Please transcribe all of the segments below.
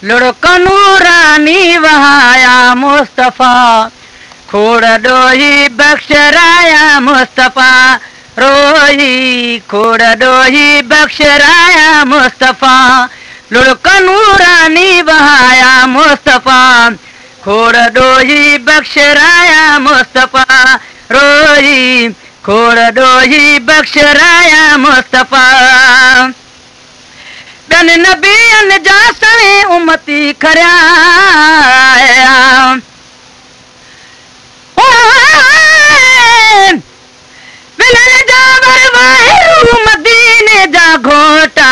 लुढ़क नूरानी वहाया मुस्तफा खोड़ डोही बख्शराया मुस्तफा रोही खोड़ डोही बख्शराया मुस्तफा लुढ़क नूरानी वहाया मुस्तफा खोड़ डोही बख्शराया मुस्तफा रोही खोड़ डोही बख्शराया मुस्तफा बन नबियन जा सवे उम्मती खराया मदीने जा घोटा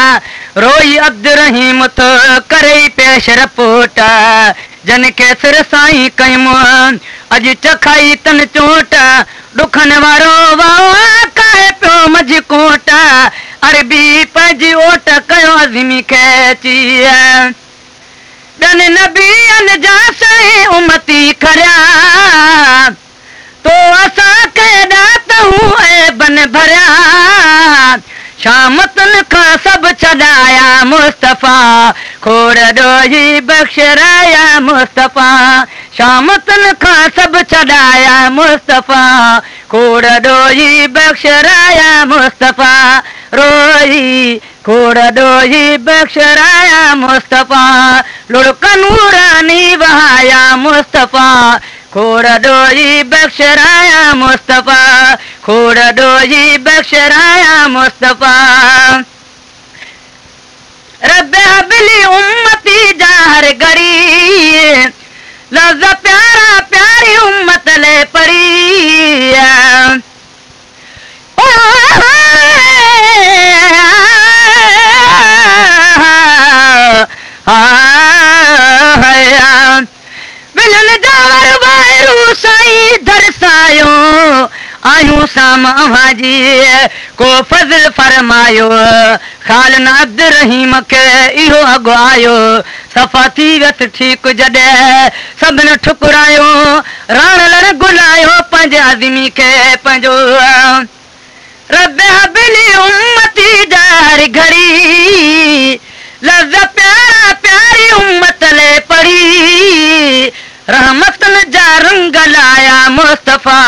रोई अब्द रहीम तो करे पेश रपोटा जन के सिर साईं कयम अज चखाई तन चोटा दुखन वारो वावा काहे पियो मज कोटा अरबी पज ओट कयो अज़मी खेची बन नबियन जा सही उम्मती खरिया तो असा के दात हूँ ए बन भरिया शामतन का सब छड़ाया मुस्तफा खोड़ डोही बख्शराया मुस्तफा शामतन का सब छड़ाया मुस्तफा खोड़ डोही बख्शराया मुस्तफा रोही खोड़ डोही बख्शराया मुस्तफा लुढ़क नूरानी वहाया मुस्तफा खोड़ डोही बख्शराया मुस्तफा खोड़ डोही बख्शराया मुस्तफा रब्बे हबली उम्मती जाहर गरी लफ्ज़ प्यारा प्यारी उम्मत ले पड़ी आयूं साम अवाजी को फज़ल फरमायो खालन अब्द रहीम के इहो अगो आयो सफ़ा थी वियसि ठीक जॾहिं सभिनि ठुकरायो राण लड़ गुलायो पंहिंजे आज़मी खे पंहिंजो रब हबली उम्मती जाहर घड़ी लफ्ज़ प्यारा प्यारी उम्मत ले पढ़ी रहमतन जा रंग लाया मुस्तफा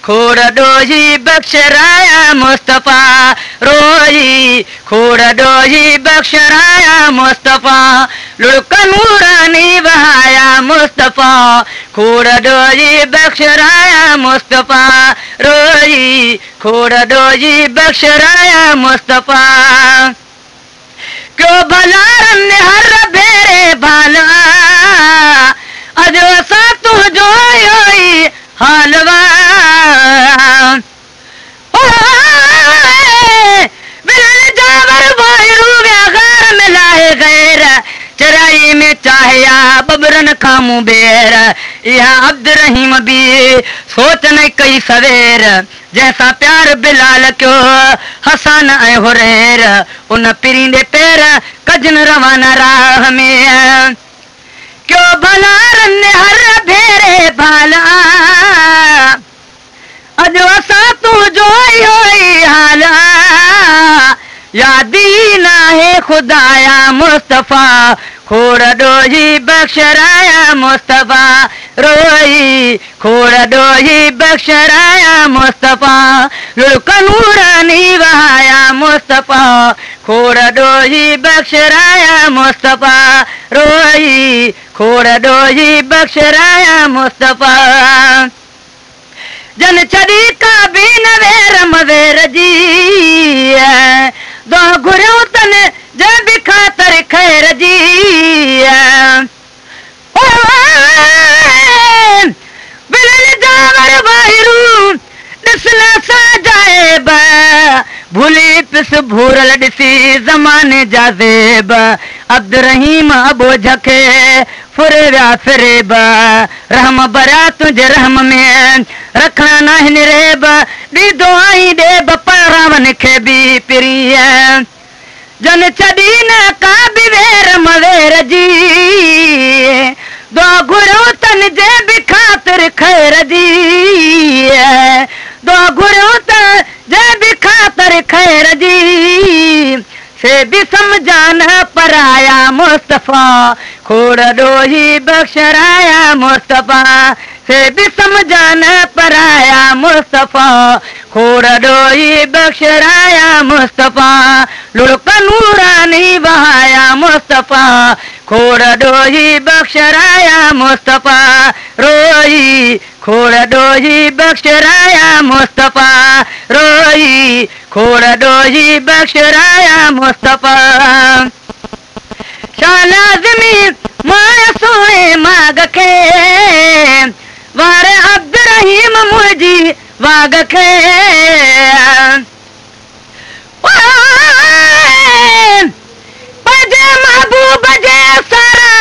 खोड़ डोही बख्शराया मुस्तफा रोही खोड़ डोही बख्शराया मुस्तफा लुढ़क नूरानी वहाया मुस्तफा खोड़ डोही बख्शराया मुस्तफा रोही खोड़ डोही बख्शराया मुस्तफा क्यों भला रन्ने हर भेरे भाला अज असा तू जो हालवा चराई में चाहया बबरन खामू बेर यह अब्द रहीम भी सोच न कई सवेर जैसा प्यार बिलाल क्यों हसन ऐं हुरैर उन पिरींदे पैर कजन रवाना राह में क्यों भला रन्ने हर भेरे भाला अज असा तू जो हाल यादी ना है खुदाया मुस्तफा खोड़ डोही बख्शराया मुस्तफा रोही खोड़ डोही बख्शराया मुस्तफा लुढ़क नूरानी वहाया मुस्तफा खोड़ डोही बख्शराया मुस्तफा रोही खोड़ डोही बख्शराया मुस्तफा जन छड़ी का भी नवेर मवेर जी दो घुरियो तन जब खातर खैर जी बिलल जावर वाहिरू दिसला साजाएब भूली पिस भूरल दिसी जमाने जाजेब अब्द रहीम अबो झके फुरव्या फिरेब रहम बरा तुझे रहम में रखना नहीं रेब दी दुआई देब परावन के भी पिरी जन छड़ी न का बिवेर मवेर जी दो घुरो तन जे भी खातिर खैर जी दो घुरो तन जे भी खातिर खैर जी से भी समझा न पराया मुस्तफा खोड़ डोही बख्शराया मुस्तफा से भी समझा न पराया मुस्तफा खोड़ डोही बख्शराया मुस्तफा लुढ़का नूरानी बहाया मुस्तफा खोड़ डोही बख्शराया मुस्तफा रोई खोड़ डोही बख्शराया मुस्तफा रोई खोड़ डोही बख्शराया मुस्तफा शाला ज़मीन माया सोए माग के वारे अब्द रहीम मुझी वाग के बजे महबूब जे सारा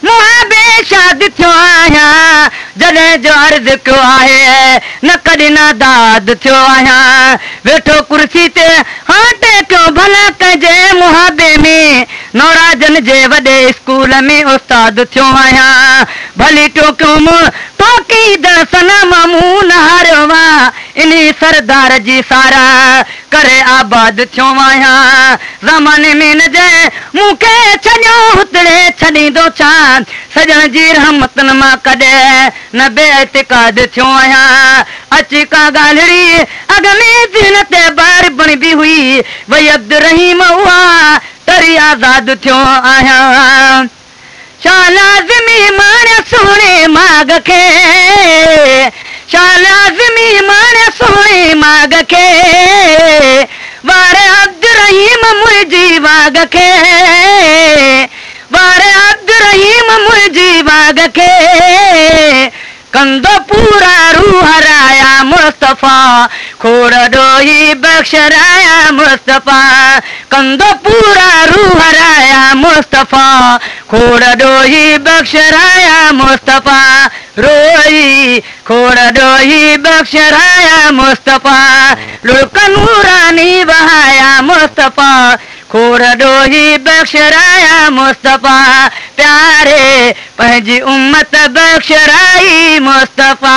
मुहाबे शाद थियो आहियां जॾहिं जो अर्ज़ कयो आहे न कॾहिं न दाद थियो आहियां वेठो कुर्सी ते हाटे कयो भला कंहिंजे मुहाबे में नौराजन जे वॾे स्कूल में उस्ताद थियो आहियां भली टोकियो टोकी दसन मामून हारियो इन्ही सरदार जी सारा करे आबाद थियो आहियां ज़माने में न जंहिं मूंखे छॾियो हुतड़े छॾींदो छा सजण जी रहमतन मां कॾहिं न बेइतिकाद थियो आहियां अची का ॻाल्हि अॻ में दिल ते बार बणबी हुई वई अब्द रहीम उहा तरी आज़ाद थियो आहियां शाला ज़मी माण्या सोणे माग खे शाला ज़मी माण्या सोणे माग खे वारे अब्द रहीम मुंहिंजी वाग खे वारे अब्द रहीम मुंहिंजी वाग खे कंदो पूरा रूह राया मुस्तफा खोड़ डोही बख्शराया मुस्तफा कंदो पूरा रूह राया मुस्तफा खोड़ डोही बख्शराया मुस्तफा रोई खोड़ डोही बख्शराया मुस्तफा लुढ़का नूरानी बहाया मुस्तफा खोड़ डोही बख्शराया मुस्तफा प्यारे पंहिंजी उम्मत बख्शराई मुस्तफा